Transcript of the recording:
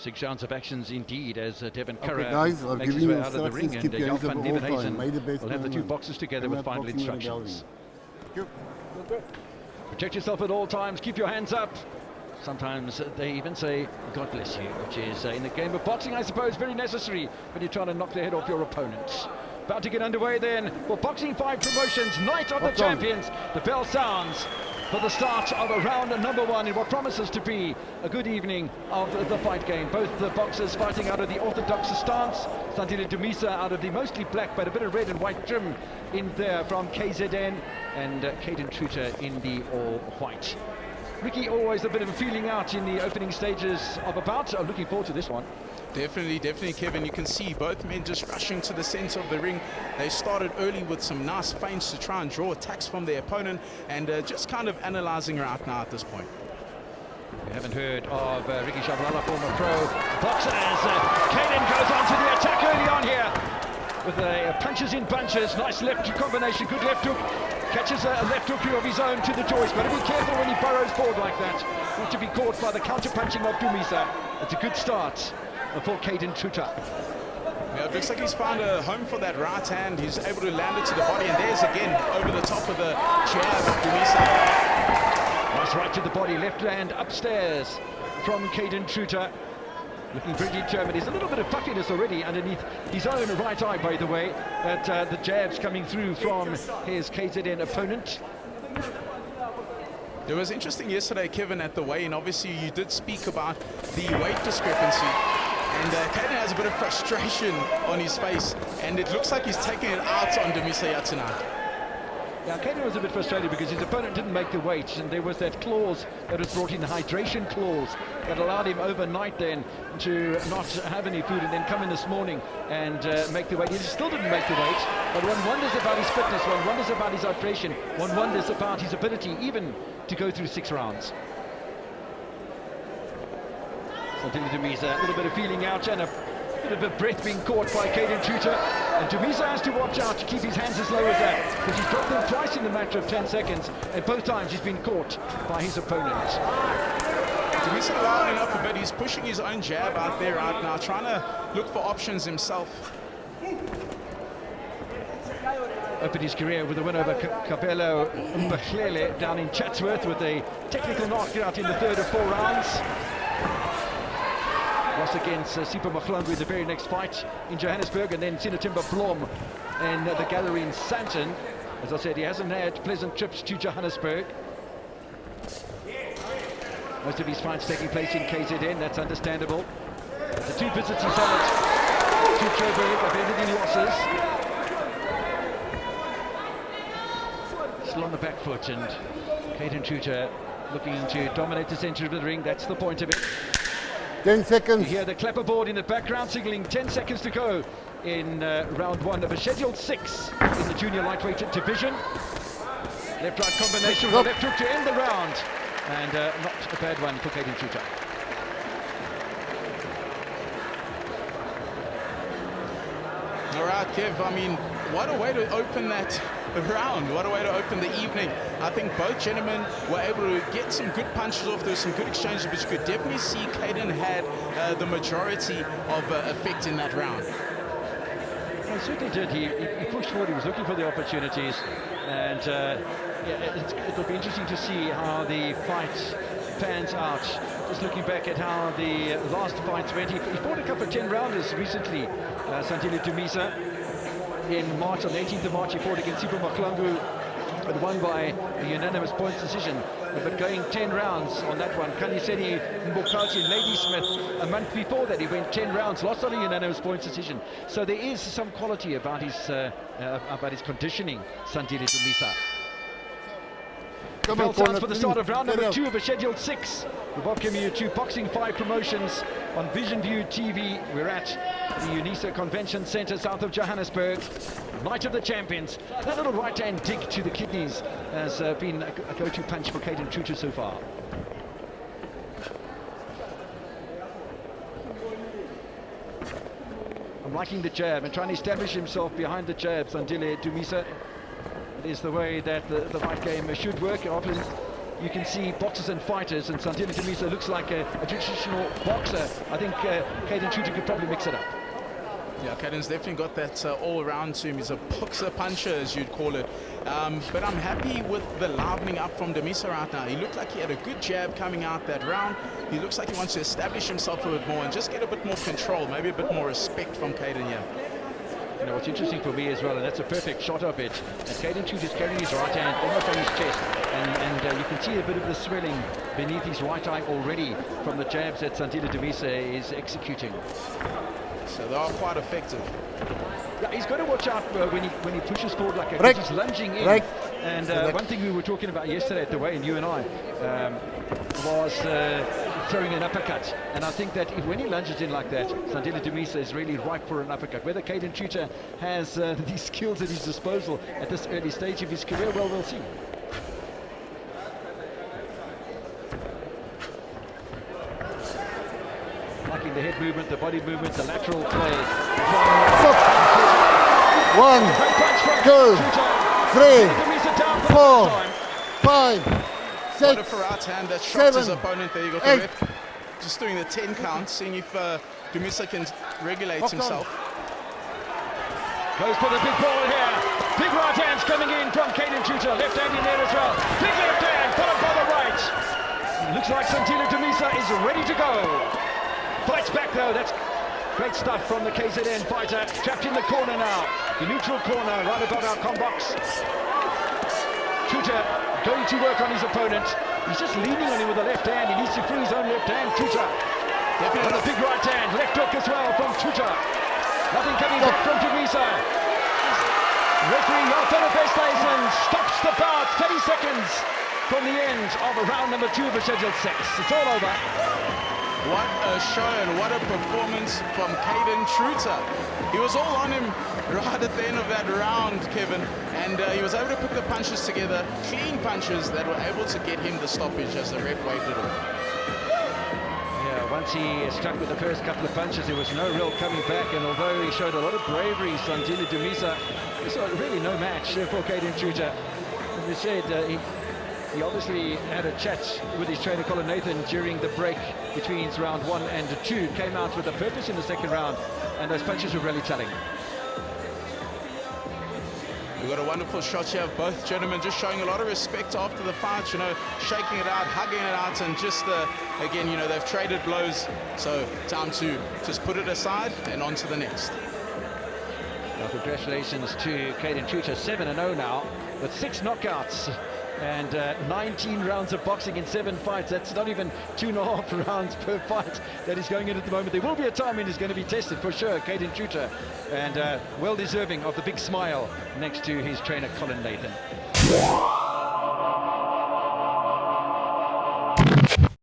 6 rounds of actions indeed, as Devin Okay, Curran guys, I've makes his given way you out of the ring, instructions, and keep your hands Jan up van all the time. Nieuwenhuizen May the best will have the man two win. boxes together I'm with not final boxing in the instructions. gallery. Protect yourself at all times, keep your hands up. Sometimes they even say, God bless you, which is in the game of boxing, I suppose, very necessary when you're trying to knock the head off your opponent. About to get underway then for Boxing 5 Promotions, Night of the Champions. The bell sounds for the start of round number 1 in what promises to be a good evening of the fight game. Both the boxers fighting out of the orthodox stance. Sandile Dumisa out of the mostly black but a bit of red and white trim in there from KZN, and Cayden Truter in the all white. Ricky, always a bit of a feeling out in the opening stages of a bout. I'm looking forward to this one. Definitely, Kevin. You can see both men just rushing to the center of the ring. They started early with some nice feints to try and draw attacks from their opponent, and just kind of analyzing her out now at this point. We haven't heard of Ricky Shabalala, former pro boxer, as Cayden goes on to the attack early on here with punches in bunches. Nice left combination, good left hook. Catches a left hook of his own to the jaws. Got to be careful when he burrows forward like that, not to be caught by the counter-punching of Dumisa. It's a good start for Cayden Truter. Yeah, it looks like he's found a home for that right hand. He's able to land it to the body, and there's again over the top of the jab of Dumisa. Nice right to the body, left hand upstairs from Cayden Truter. Looking pretty determined. He's a little bit of puffiness already underneath his own right eye, by the way. But the jabs coming through from his KZN opponent. It was interesting yesterday, Kevin, at the weigh-in. Obviously, you did speak about the weight discrepancy. And Cayden has a bit of frustration on his face. And it looks like he's taking it out on Dumisa tonight. Yeah, Cayden was a bit frustrated because his opponent didn't make the weight, and there was that clause that was brought in, the hydration clause, that allowed him overnight then to not have any food and then come in this morning and make the weight. He still didn't make the weight, but one wonders about his fitness, one wonders about his hydration, one wonders about his ability even to go through 6 rounds. Sandile Dumisa, a little bit of feeling out and a bit of a breath being caught by Cayden Truter. And Dumisa has to watch out to keep his hands as low as that, because he's dropped them twice in the matter of 10 seconds, and both times he's been caught by his opponent. Dumisa lining up a bit. He's pushing his own jab out there right now, trying to look for options himself. Opened his career with a win over Cabello Mbahlele down in Chatsworth with a technical knockout in the 3rd of 4 rounds. Lost against Sipho Machlangu in the very next fight in Johannesburg, and then Sinetimba Blom in the gallery in Sandton. As I said, he hasn't had pleasant trips to Johannesburg. Most of his fights taking place in KZN, that's understandable. The 2 visits he's had to Joburg have ended in losses. Still on the back foot, and Cayden Truter looking to dominate the centre of the ring. That's the point of it. 10 seconds. You hear the clapperboard in the background signaling 10 seconds to go in round 1 of a scheduled 6 in the junior lightweight division. Left-right combination with a left hook to end the round, and not a bad one for Cayden Truter. All right, Kev, I mean, what a way to open that round. What a way to open the evening. I think both gentlemen were able to get some good punches off. There was some good exchanges, but you could definitely see Cayden had the majority of effect in that round. Well, he certainly did. He pushed forward. He was looking for the opportunities, and yeah, it'll be interesting to see how the fight pans out. Just looking back at how the last fights went, he fought a couple of 10-rounders recently. Sandile Dumisa in March, on the 18th of March, he fought against Sipho Machlangu and won by a unanimous points decision. But going 10 rounds on that one, Kaniseni Mbokati, Ladysmith, a month before that, he went 10 rounds, lost on a unanimous points decision. So there is some quality about his conditioning, Sandile Dumisa. The bell sounds for the start of round number 2 of a scheduled 6. We're welcoming you to Boxing 5 Promotions on Vision View TV. We're at the UNISA Convention Centre south of Johannesburg. Night of the Champions. That little right-hand dig to the kidneys has been a go-to punch for Cayden Truter so far. I'm liking the jab and trying to establish himself behind the jab, Sandile Dumisa. It is the way that the fight game should work. Often you can see boxers and fighters, and Sandile Dumisa looks like a traditional boxer. I think Cayden Truter could probably mix it up. Yeah, Cayden's definitely got that all around to him. He's a boxer puncher, as you'd call it. But I'm happy with the livening up from Dumisa right now. He looked like he had a good jab coming out that round. He looks like he wants to establish himself a bit more and just get a bit more control, maybe a bit more respect from Cayden here. You know, what's interesting for me as well, and that's a perfect shot of it, and Cayden Truter is carrying his right hand almost on his chest, and you can see a bit of the swelling beneath his right eye already from the jabs that Sandile Dumisa is executing. So they are quite effective. Yeah, he's got to watch out when he pushes forward like a Right. he's lunging in. Right. And one thing we were talking about yesterday at the weigh-in, you and I, was throwing an uppercut. And I think that when he lunges in like that, Sandile Dumisa is really ripe for an uppercut. Whether Cayden Truter has these skills at his disposal at this early stage of his career, well, we'll see. Liking the head movement, the body movement, the lateral play. One, two, three, 4, 5, 6, What a Farad hand that shot his 7, opponent there. You got 8. the ref just doing the 10 count, seeing if Dumisa can regulate Lock on. himself. Goes for the big ball here. Big right hands coming in from Cayden Truter. Left hand in there as well. Big left hand, followed by the right. Looks like Sandile Dumisa is ready to go. Fights back though. That's great stuff from the KZN fighter. Trapped in the corner now. The neutral corner, right above our combox. Truter going to work on his opponent. He's just leaning on him with the left hand. He needs to free his own left hand. Truter. Definitely a big right hand. Left hook as well from Truter. Nothing coming back from Dumisa. Referee Jan Vesthuizen stops the bout. 30 seconds from the end of round number 2 of the scheduled 6. It's all over. What a show and what a performance from Cayden Truter. He was all on him right at the end of that round, Kevin, and he was able to put the punches together, clean punches that were able to get him the stoppage as the ref waved it off. Yeah, once he struck with the first couple of punches, there was no real coming back, and although he showed a lot of bravery, Sandile Dumisa, it's really no match for Cayden Truter. As we said, he obviously had a chat with his trainer Colin Nathan during the break between round 1 and 2. Came out with a purpose in the second round, and those punches were really telling. We've got a wonderful shot here of both gentlemen just showing a lot of respect after the fight, you know, shaking it out, hugging it out, and just, again, you know, they've traded blows, so time to just put it aside and on to the next. Well, congratulations to Cayden Truter, 7-0 now, with 6 knockouts. And 19 rounds of boxing in 7 fights. That's not even 2.5 rounds per fight that he's going in at the moment. There will be a time when he's going to be tested for sure, Cayden Truter, and well deserving of the big smile next to his trainer Colin Nathan.